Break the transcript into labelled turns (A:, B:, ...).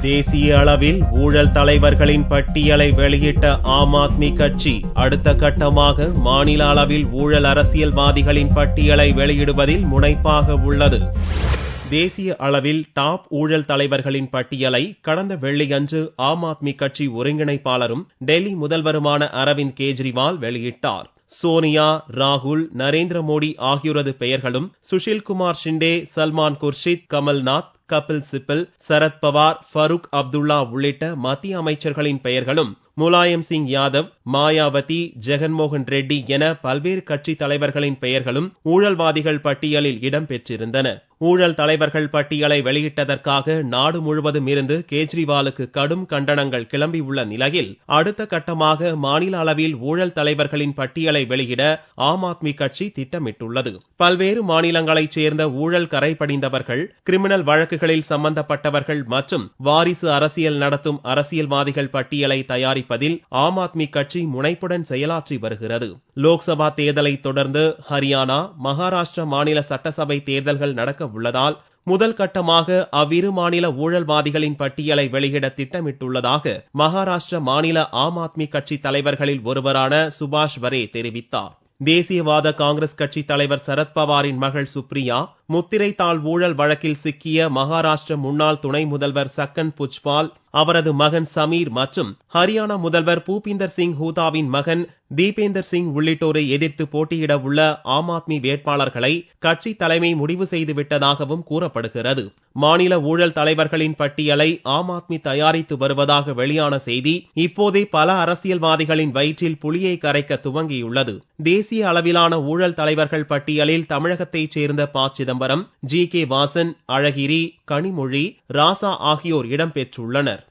A: தேசிய அளவில் ஊழல் தலைவர்களின் பட்டியலை வெளியிட்ட ஆம் ஆத்மி கட்சி அடுத்த கட்டமாக மாநில அளவில் ஊழல் அரசியல்வாதிகளின் பட்டியலை வெளியிடுவதில் முனைப்பாக உள்ளது. தேசிய அளவில் டாப் ஊழல் தலைவர்களின் பட்டியலை கடந்த வெள்ளியன்று ஆம் ஆத்மி கட்சி ஒருங்கிணைப்பாளரும் டெல்லி முதல்வருமான அரவிந்த் கெஜ்ரிவால் வெளியிட்டார். சோனியா, ராகுல், நரேந்திர மோடி ஆகியோரது பெயர்களும், சுஷில்குமார் ஷிண்டே, சல்மான் குர்ஷித், கமல்நாத், கபில் சிபல், சரத்பவார், ஃபருக் அப்துல்லா உள்ளிட்ட மத்திய அமைச்சர்களின் பெயர்களும், முலாயம் சிங் யாதவ், மாயாவதி, ஜெகன்மோகன் ரெட்டி என பல்வேறு கட்சி தலைவர்களின் பெயர்களும் ஊழல்வாதிகள் பட்டியலில் இடம்பெற்றிருந்தன. ஊழல் தலைவர்கள் பட்டியலை வெளியிட்டதற்காக நாடு முழுவதும் இருந்து கெஜ்ரிவாலுக்கு கடும் கண்டனங்கள் கிளம்பியுள்ள நிலையில் அடுத்த கட்டமாக மாநில அளவில் ஊழல் தலைவர்களின் பட்டியலை வெளியிட ஆம் ஆத்மி கட்சி திட்டமிட்டுள்ளது. பல்வேறு மாநிலங்களைச் சேர்ந்த ஊழல் கரை படிந்தவர்கள், கிரிமினல் வழக்குகளில் சம்பந்தப்பட்டவர்கள் மற்றும் வாரிசு அரசியல் நடத்தும் அரசியல்வாதிகள் பட்டியலை தயாரிப்பதில் ஆம் ஆத்மி கட்சி முனைப்புடன் செயலாற்றி வருகிறது. லோக்சபா தேர்தலை தொடர்ந்து ஹரியானா, மகாராஷ்டிரா மாநில சட்டசபை தேர்தல்கள் நடக்க உள்ளதால் முதல் கட்டமாக அவ்விரு மாநில ஊழல்வாதிகளின் பட்டியலை வெளியிட திட்டமிட்டுள்ளதாக மகாராஷ்டிரா மாநில ஆம் ஆத்மி கட்சி தலைவர்களில் ஒருவரான சுபாஷ் வரே தெரிவித்தார். தேசியவாத காங்கிரஸ் கட்சி தலைவர் சரத்பவாரின் மகள் சுப்ரியா, முத்திரைத்தாள் ஊழல் வழக்கில் சிக்கிய மகாராஷ்டிர முன்னாள் துணை முதல்வர் சக்கன் புஜ்பால், அவரது மகன் சமீர் மற்றும் ஹரியானா முதல்வர் பூபிந்தர் சிங் ஹூதாவின் மகன் தீபேந்தர் சிங் உள்ளிட்டோரை எதிர்த்து போட்டியிட உள்ள ஆம் ஆத்மி வேட்பாளர்களை கட்சி தலைமை முடிவு செய்துவிட்டதாகவும் கூறப்படுகிறது. மாநில ஊழல் தலைவர்களின் பட்டியலை ஆம் ஆத்மி தயாரித்து வருவதாக வெளியான செய்தி இப்போதே பல அரசியல்வாதிகளின் வயிற்றில் புளியை கரைக்க துவங்கியுள்ளது. தேசிய அளவிலான ஊழல் தலைவர்கள் பட்டியலில் தமிழகத்தைச் சேர்ந்த ப. சிதம்பரம், ஜி. கே. வாசன், அழகிரி, கனிமொழி, ராசா ஆகியோர் இடம்பெற்றுள்ளனர்.